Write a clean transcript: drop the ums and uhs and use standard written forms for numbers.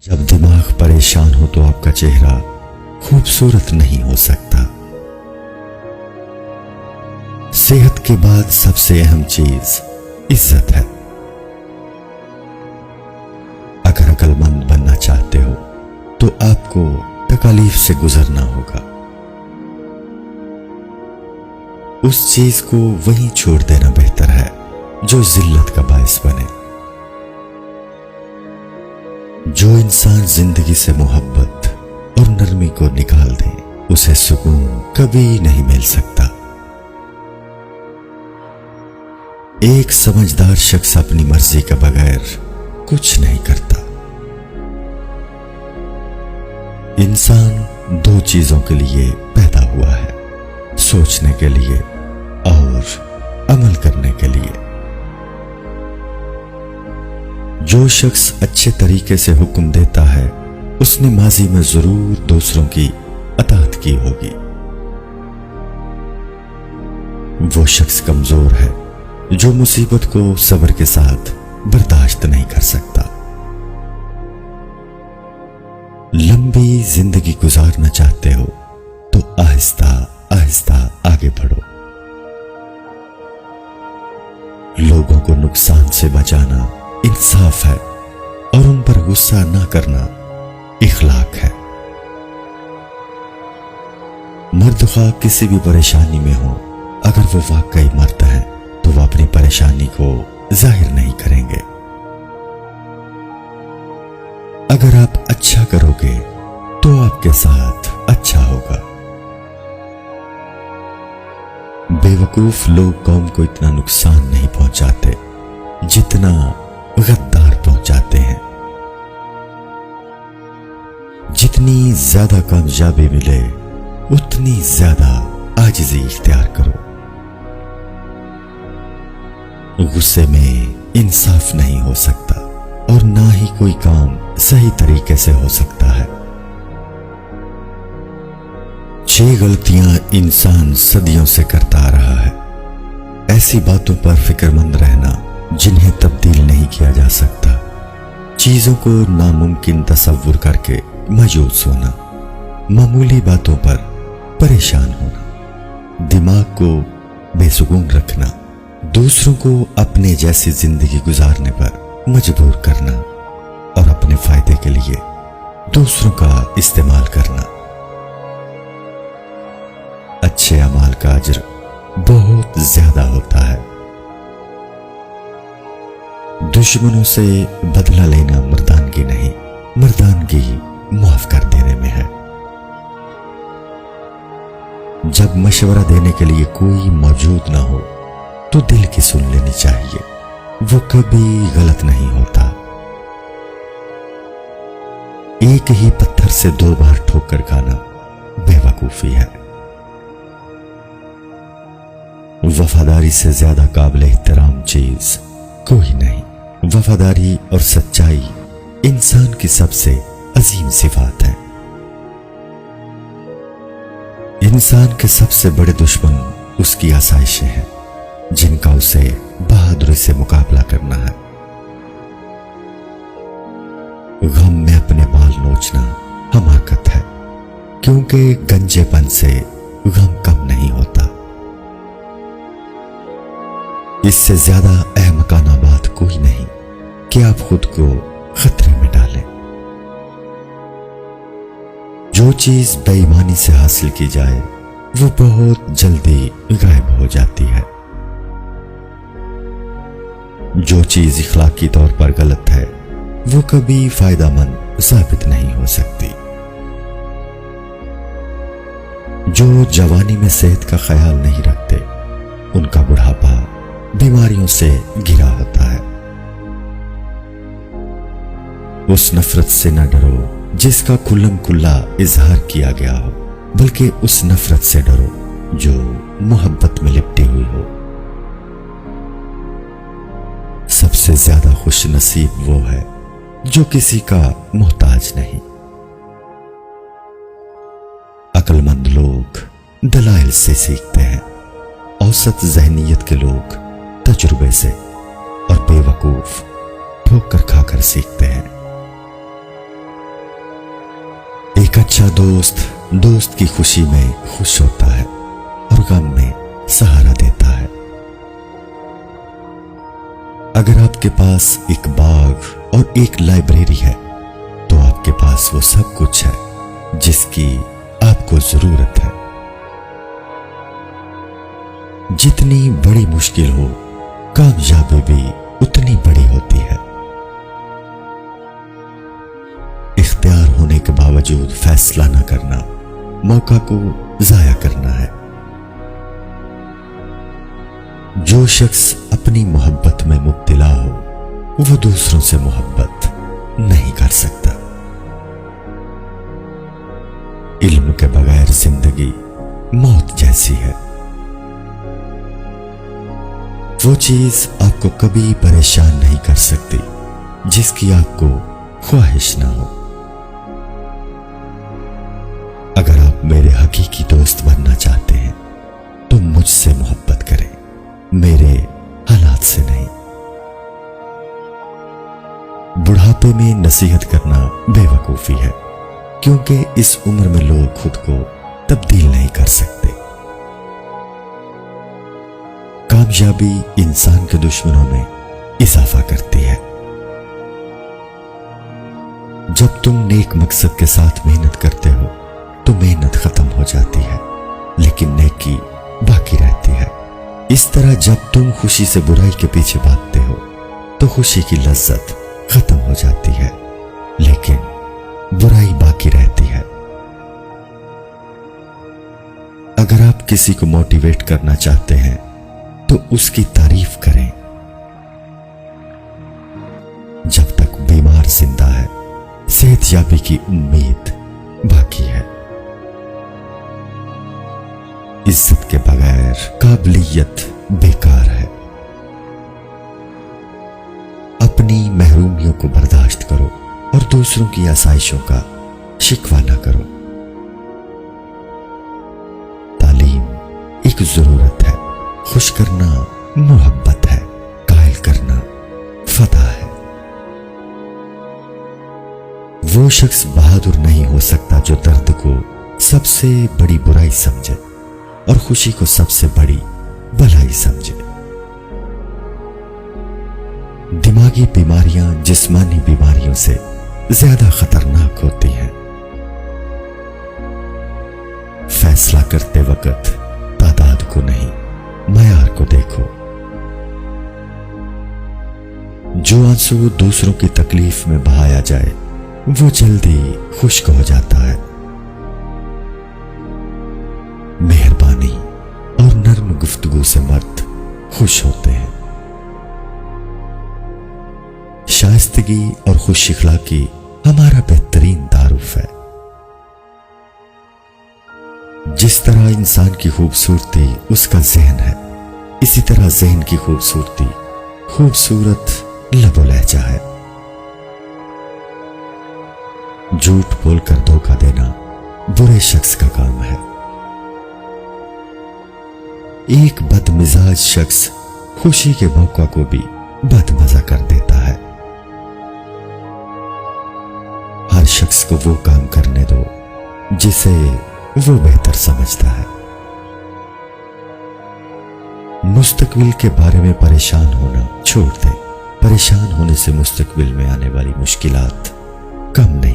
जब दिमाग परेशान हो तो आपका चेहरा खूबसूरत नहीं हो सकता। सेहत के बाद सबसे अहम चीज इज्जत है। अगर अक्लमंद बनना चाहते हो तो आपको तकलीफ से गुजरना होगा। उस चीज को वहीं छोड़ देना बेहतर है जो जिल्लत का बायस बने। जो इंसान जिंदगी से मोहब्बत और नरमी को निकाल दे उसे सुकून कभी नहीं मिल सकता। एक समझदार शख्स अपनी मर्जी के बगैर कुछ नहीं करता। इंसान दो चीजों के लिए पैदा हुआ है, सोचने के लिए और अमल करने के लिए। जो शख्स अच्छे तरीके से हुक्म देता है उसने माजी में जरूर दूसरों की अताअत की होगी। वो शख्स कमजोर है जो मुसीबत को सब्र के साथ बर्दाश्त नहीं कर सकता। लंबी जिंदगी गुजारना चाहते हो तो आहिस्ता आहिस्ता आगे बढ़ो। लोगों को नुकसान से बचाना इंसाफ है और उन पर गुस्सा ना करना इखलाक है। मर्द ख्वाह किसी भी परेशानी में हो, अगर वो वाकई मर्द है तो वो अपनी परेशानी को जाहिर नहीं करेंगे। अगर आप अच्छा करोगे तो आपके साथ अच्छा होगा। बेवकूफ लोग कौम को इतना नुकसान नहीं पहुंचाते जितना गद्दार पहुंचाते हैं। जितनी ज्यादा कामयाबी मिले उतनी ज्यादा आजिज़ी इख्तियार करो। गुस्से में इंसाफ नहीं हो सकता और ना ही कोई काम सही तरीके से हो सकता है। 6 गलतियां इंसान सदियों से करता आ रहा है। ऐसी बातों पर फिक्रमंद रहना जिन्हें तब्दील नहीं किया जा सकता। चीजों को नामुमकिन तसव्वुर करके मायूस होना, मामूली बातों पर परेशान होना, दिमाग को बेसुकून रखना, दूसरों को अपने जैसी जिंदगी गुजारने पर मजबूर करना और अपने फायदे के लिए दूसरों का इस्तेमाल करना। अच्छे अमाल का अज्र बहुत ज्यादा होता है। दुश्मनों से बदला लेना मर्दानगी नहीं, मर्दानगी माफ कर देने में है। जब मशवरा देने के लिए कोई मौजूद ना हो तो दिल की सुन लेनी चाहिए, वो कभी गलत नहीं होता। एक ही पत्थर से 2 बार ठोकर खाना बेवकूफी है। वफादारी से ज्यादा काबिल एहतराम चीज कोई नहीं। वफादारी और सच्चाई इंसान की सबसे अजीम सिफात है। इंसान के सबसे बड़े दुश्मन उसकी आसाइशें हैं जिनका उसे बहादुरी से मुकाबला करना है। गम में अपने बाल नोचना हमाकत है, क्योंकि गंजेपन से गम कम नहीं होता। इससे ज्यादा अहमकाना बात कोई नहीं कि आप खुद को खतरे में डालें। जो चीज बेईमानी से हासिल की जाए वो बहुत जल्दी गायब हो जाती है। जो चीज इखलाकी तौर पर गलत है वो कभी फायदेमंद साबित नहीं हो सकती। जो जवानी में सेहत का ख्याल नहीं रखते उनका बुढ़ापा बीमारियों से घिरा होता है। उस नफरत से न डरो जिसका खुल्लम खुल्ला इजहार किया गया हो, बल्कि उस नफरत से डरो जो मोहब्बत में लिपटी हुई हो। सबसे ज्यादा खुश नसीब वो है जो किसी का मोहताज नहीं। अक्लमंद लोग दलाइल से सीखते हैं, औसत जहनीत के लोग तजुर्बे से और बेवकूफ ठोकर खाकर सीखते हैं। अच्छा दोस्त दोस्त की खुशी में खुश होता है और गम में सहारा देता है। अगर आपके पास एक बाग और एक लाइब्रेरी है तो आपके पास वो सब कुछ है जिसकी आपको जरूरत है। जितनी बड़ी मुश्किल हो, कामयाबी भी उतनी बड़ी होती है। इख्तियार होने के बावजूद फैसला न करना मौका को जाया करना है। जो शख्स अपनी मोहब्बत में मुब्तला हो वो दूसरों से मोहब्बत नहीं कर सकता। इल्म के बगैर जिंदगी मौत जैसी है। वो चीज आपको कभी परेशान नहीं कर सकती जिसकी आपको ख्वाहिश ना हो। अगर आप मेरे हकीकी दोस्त बनना चाहते हैं तो मुझसे मोहब्बत करें, मेरे हालात से नहीं। बुढ़ापे में नसीहत करना बेवकूफी है क्योंकि इस उम्र में लोग खुद को तब्दील नहीं कर सकते। कामयाबी इंसान के दुश्मनों में इजाफा करती है। जब तुम नेक मकसद के साथ मेहनत करते हो तो मेहनत खत्म हो जाती है लेकिन नेकी बाकी रहती है। इस तरह जब तुम खुशी से बुराई के पीछे भागते हो तो खुशी की लज्जत खत्म हो जाती है लेकिन बुराई बाकी रहती है। अगर आप किसी को मोटिवेट करना चाहते हैं तो उसकी तारीफ करें। जब तक बीमार जिंदा है, सेहतयाबी की उम्मीद बाकी है। इज्जत के बगैर काबिलियत बेकार है। अपनी महरूमियों को बर्दाश्त करो और दूसरों की आसाइशों का शिकवा ना करो। तालीम एक जरूरत है, खुश करना मोहब्बत है, कायल करना फतह है। वो शख्स बहादुर नहीं हो सकता जो दर्द को सबसे बड़ी बुराई समझे और खुशी को सबसे बड़ी भलाई समझे। दिमागी बीमारियां जिस्मानी बीमारियों से ज्यादा खतरनाक होती हैं। फैसला करते वक्त तादाद को नहीं, मयार को देखो। जो आंसू दूसरों की तकलीफ में बहाया जाए वो जल्दी खुश्क हो जाता है। मेहरबानी और नर्म गुफ्तगू से मर्द खुश होते हैं। शाइस्तगी और खुश इखलाकी हमारा बेहतरीन तारुफ है। जिस तरह इंसान की खूबसूरती उसका ज़हन है, इसी तरह ज़हन की खूबसूरती खूबसूरत लबो लहजा है। झूठ बोलकर धोखा देना बुरे शख्स का काम है। एक बदमिजाज शख्स खुशी के मौका को भी बदमजा कर देता है। हर शख्स को वो काम करने दो जिसे वो बेहतर समझता है। मुस्तकबिल के बारे में परेशान होना छोड़ दे। परेशान होने से मुस्तकबिल में आने वाली मुश्किलात कम नहीं